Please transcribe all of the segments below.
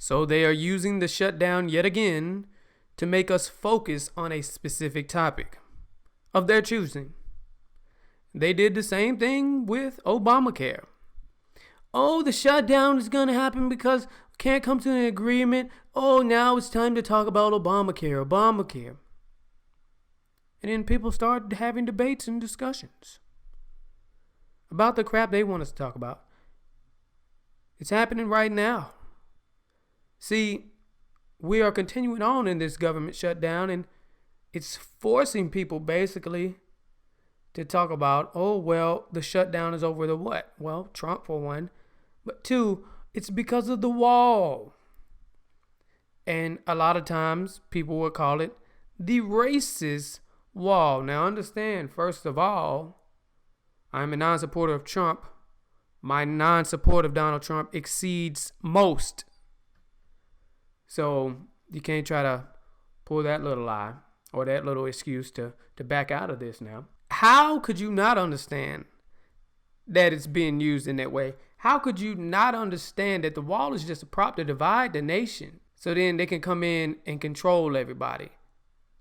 So they are using the shutdown yet again to make us focus on a specific topic of their choosing. They did the same thing with Obamacare. Oh, the shutdown is going to happen because we can't come to an agreement. Oh, now it's time to talk about Obamacare. And then people start having debates and discussions about the crap they want us to talk about. It's happening right now. See, we are continuing on in this government shutdown, and it's forcing people basically to talk about, oh, well, the shutdown is over the what? Well, Trump for one. But two, it's because of the wall. And a lot of times people will call it the racist wall. Now understand, first of all, I'm a non-supporter of Trump. My non-support of Donald Trump exceeds most. So you can't try to pull that little lie or that little excuse to back out of this now. How could you not understand that it's being used in that way? How could you not understand that the wall is just a prop to divide the nation so then they can come in and control everybody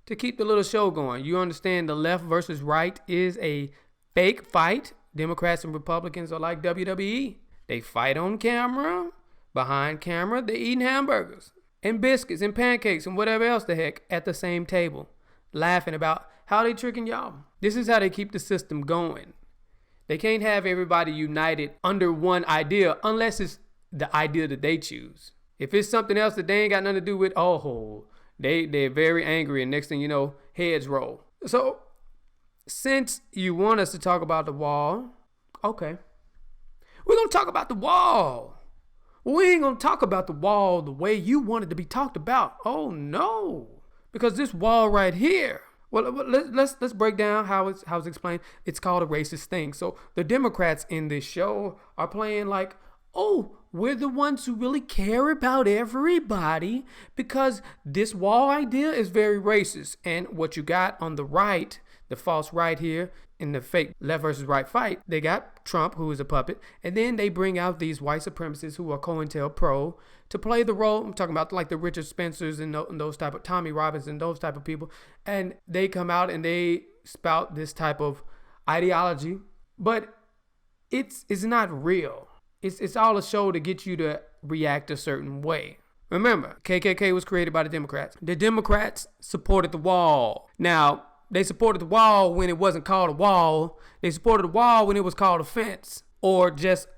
to keep the little show going? You understand the left versus right is a fake fight. Democrats and Republicans are like WWE. They fight on camera. Behind camera, they're eating hamburgers and biscuits and pancakes and whatever else the heck at the same table, laughing about how they tricking y'all. This is how they keep the system going. They can't have everybody united under one idea unless it's the idea that they choose. If it's something else that they ain't got nothing to do with, they're very angry, and next thing you know, heads roll. So since you want us to talk about the wall, okay, we're going to talk about the wall. We ain't going to talk about the wall the way you want it to be talked about. Oh, no. Because this wall right here, well, let's break down how it's explained. It's called a racist thing. So the Democrats in this show are playing like, oh, we're the ones who really care about everybody because this wall idea is very racist. And what you got on the right, the false right here, in the fake left versus right fight, they got Trump, who is a puppet, and then they bring out these white supremacists who are COINTELPRO to play the role. I'm talking about like the Richard Spencers and those type of Tommy Robbins and those type of people, and they come out and they spout this type of ideology, but it's not real. It's all a show to get you to react a certain way. Remember, KKK was created by the Democrats. The Democrats supported the wall. Now, they supported the wall when it wasn't called a wall. They supported the wall when it was called a fence or just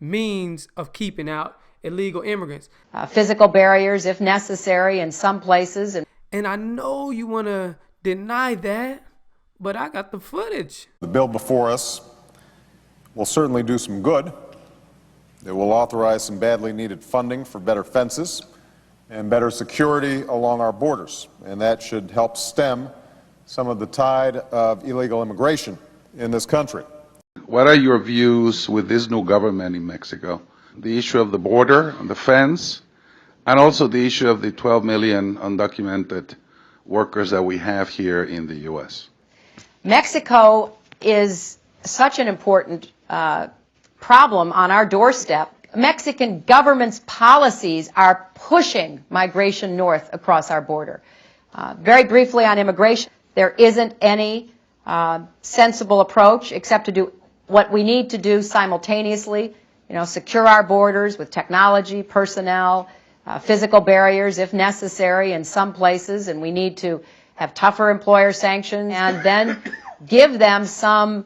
means of keeping out illegal immigrants. Physical barriers, if necessary, in some places. And I know you want to deny that, but I got the footage. The bill before us will certainly do some good. It will authorize some badly needed funding for better fences and better security along our borders. And that should help stem some of the tide of illegal immigration in this country. What are your views with this new government in Mexico? The issue of the border, the fence, and also the issue of the 12 million undocumented workers that we have here in the U.S. Mexico is such an important problem on our doorstep. Mexican government's policies are pushing migration north across our border. Very briefly on immigration, there isn't any sensible approach except to do what we need to do simultaneously, secure our borders with technology, personnel, physical barriers if necessary in some places, and we need to have tougher employer sanctions and then give them some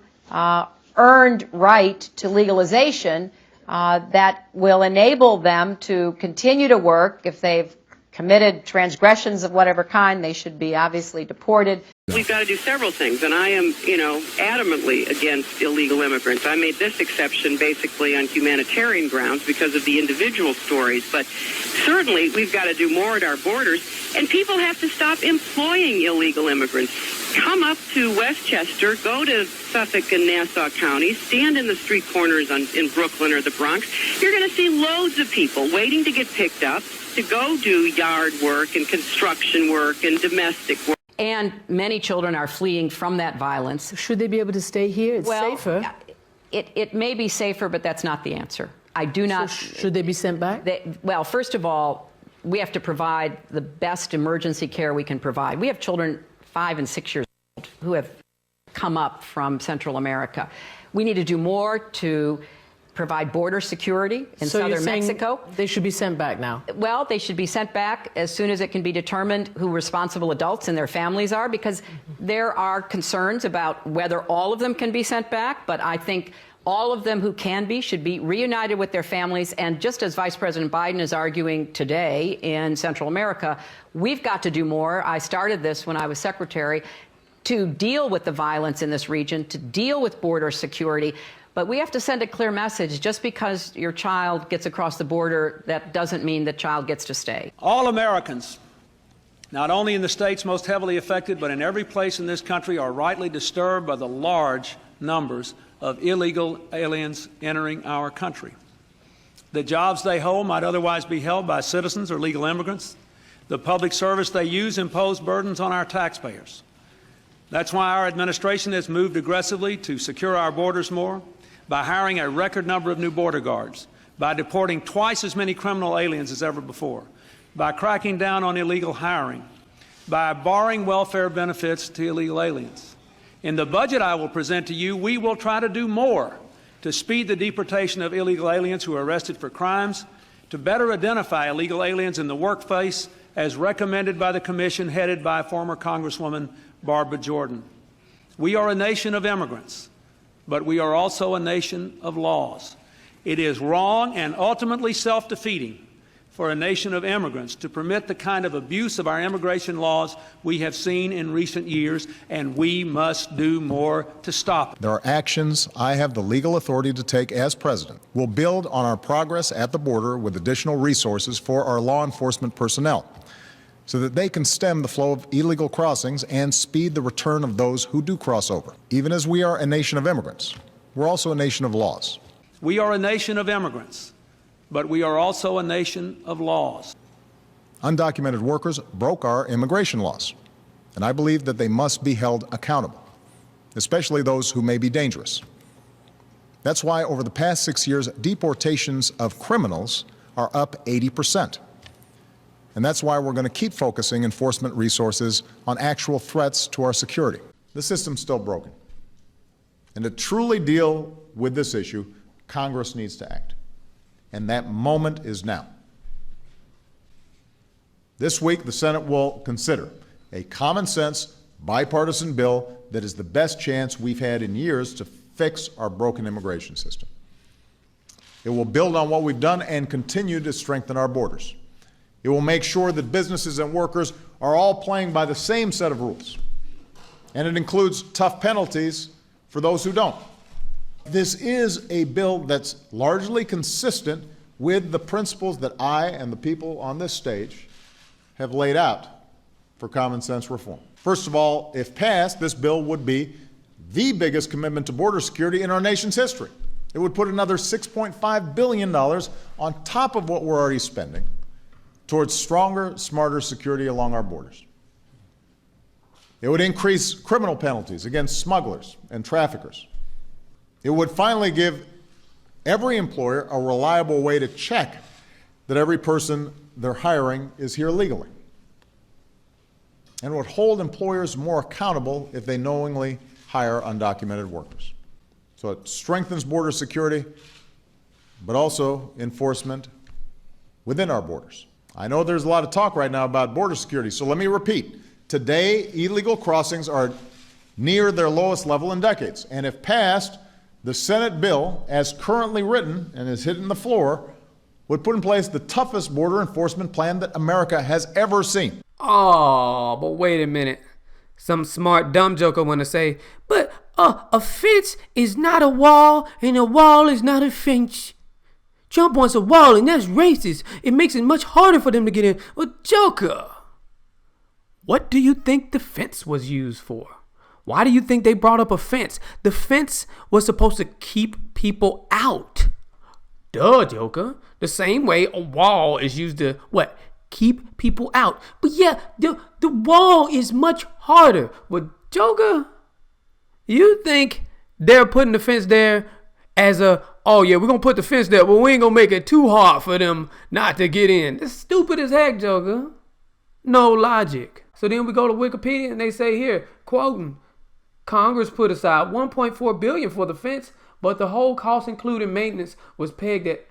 earned right to legalization that will enable them to continue to work. If they've committed transgressions of whatever kind, they should be obviously deported. We've got to do several things, and I am, adamantly against illegal immigrants. I made this exception basically on humanitarian grounds because of the individual stories, but certainly we've got to do more at our borders, and people have to stop employing illegal immigrants. Come up to Westchester, go to Suffolk and Nassau counties, stand in the street corners in Brooklyn or the Bronx. You're going to see loads of people waiting to get picked up to go do yard work and construction work and domestic work. And many children are fleeing from that violence. Should they be able to stay here? It's safer. It may be safer, but that's not the answer. I do not. So should they be sent back? Well, first of all, We have to provide the best emergency care we can provide. We have children 5 and 6 years old who have come up from Central America. We need to do more to provide border security in southern Mexico. They should be sent back now. Well, they should be sent back as soon as it can be determined who responsible adults and their families are, because there are concerns about whether all of them can be sent back, but I think all of them who can be should be reunited with their families. And just as Vice President Biden is arguing today in Central America, we've got to do more. I started this when I was secretary, to deal with the violence in this region, to deal with border security. But we have to send a clear message. Just because your child gets across the border, that doesn't mean the child gets to stay. All Americans, not only in the states most heavily affected, but in every place in this country, are rightly disturbed by the large numbers of illegal aliens entering our country. The jobs they hold might otherwise be held by citizens or legal immigrants. The public service they use impose burdens on our taxpayers. That's why our administration has moved aggressively to secure our borders more, by hiring a record number of new border guards, by deporting twice as many criminal aliens as ever before, by cracking down on illegal hiring, by barring welfare benefits to illegal aliens. In the budget I will present to you, we will try to do more to speed the deportation of illegal aliens who are arrested for crimes, to better identify illegal aliens in the workplace as recommended by the Commission headed by former Congresswoman Barbara Jordan. We are a nation of immigrants, but we are also a nation of laws. It is wrong and ultimately self-defeating for a nation of immigrants to permit the kind of abuse of our immigration laws we have seen in recent years, and we must do more to stop it. There are actions I have the legal authority to take as president. We'll build on our progress at the border with additional resources for our law enforcement personnel, so that they can stem the flow of illegal crossings and speed the return of those who do cross over. Even as we are a nation of immigrants, we're also a nation of laws. We are a nation of immigrants, but we are also a nation of laws. Undocumented workers broke our immigration laws, and I believe that they must be held accountable, especially those who may be dangerous. That's why over the past 6 years, deportations of criminals are up 80%. And that's why we're going to keep focusing enforcement resources on actual threats to our security. The system's still broken. And to truly deal with this issue, Congress needs to act. And that moment is now. This week, the Senate will consider a common-sense, bipartisan bill that is the best chance we've had in years to fix our broken immigration system. It will build on what we've done and continue to strengthen our borders. It will make sure that businesses and workers are all playing by the same set of rules. And it includes tough penalties for those who don't. This is a bill that's largely consistent with the principles that I and the people on this stage have laid out for common sense reform. First of all, if passed, this bill would be the biggest commitment to border security in our nation's history. It would put another $6.5 billion on top of what we're already spending towards stronger, smarter security along our borders. It would increase criminal penalties against smugglers and traffickers. It would finally give every employer a reliable way to check that every person they're hiring is here legally. And it would hold employers more accountable if they knowingly hire undocumented workers. So it strengthens border security, but also enforcement within our borders. I know there's a lot of talk right now about border security, so let me repeat. Today, illegal crossings are near their lowest level in decades. And if passed, the Senate bill, as currently written and is hitting the floor, would put in place the toughest border enforcement plan that America has ever seen. Oh, but wait a minute. Some smart dumb joker want to say, but a fence is not a wall, and a wall is not a fence. Trump wants a wall, and that's racist. It makes it much harder for them to get in. Well, Joker, what do you think the fence was used for? Why do you think they brought up a fence? The fence was supposed to keep people out. Duh, Joker. The same way a wall is used to, what? Keep people out. But yeah, the wall is much harder. But Joker, you think they're putting the fence there as a oh yeah, we're going to put the fence there, but we ain't going to make it too hard for them not to get in. It's stupid as heck, Joker. No logic. So then we go to Wikipedia and they say here, quoting, Congress put aside $1.4 billion for the fence, but the whole cost, including maintenance, was pegged at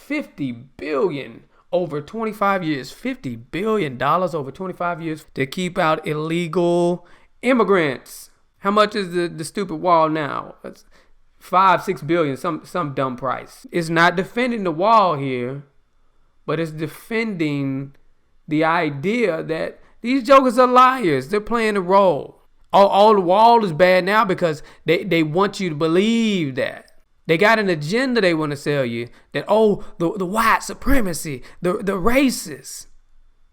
$50 billion over 25 years. $50 billion over 25 years to keep out illegal immigrants. How much is the stupid wall now? It's $5-6 billion, some dumb price. It's not defending the wall here, but it's defending the idea that these jokers are liars. They're playing a role. All the wall is bad now because they want you to believe that. They got an agenda they want to sell you that, oh, the white supremacy, the racists.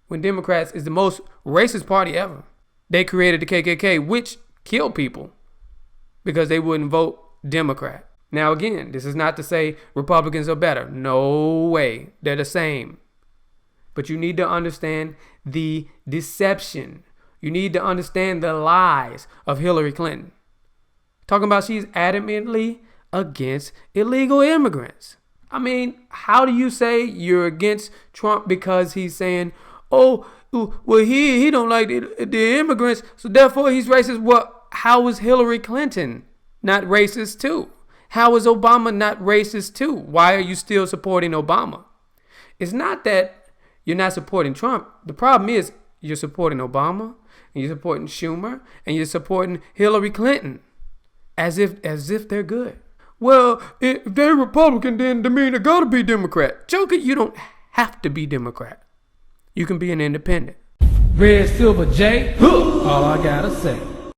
When Democrats is the most racist party ever. They created the KKK, which killed people because they wouldn't vote Democrat. Now, again, this is not to say Republicans are better. No way. They're the same. But you need to understand the deception. You need to understand the lies of Hillary Clinton. Talking about she's adamantly against illegal immigrants. I mean, how do you say you're against Trump because he's saying, oh, well, he don't like the immigrants, so therefore he's racist? Well, how was Hillary Clinton not racist too? How was Obama not racist too? Why are you still supporting Obama? It's not that you're not supporting Trump. The problem is you're supporting Obama, and you're supporting Schumer, and you're supporting Hillary Clinton as if they're good. Well, if they're Republican, then they mean they gotta be Democrat. Joker, you don't have to be Democrat. You can be an independent. Redsilverj, all I gotta say.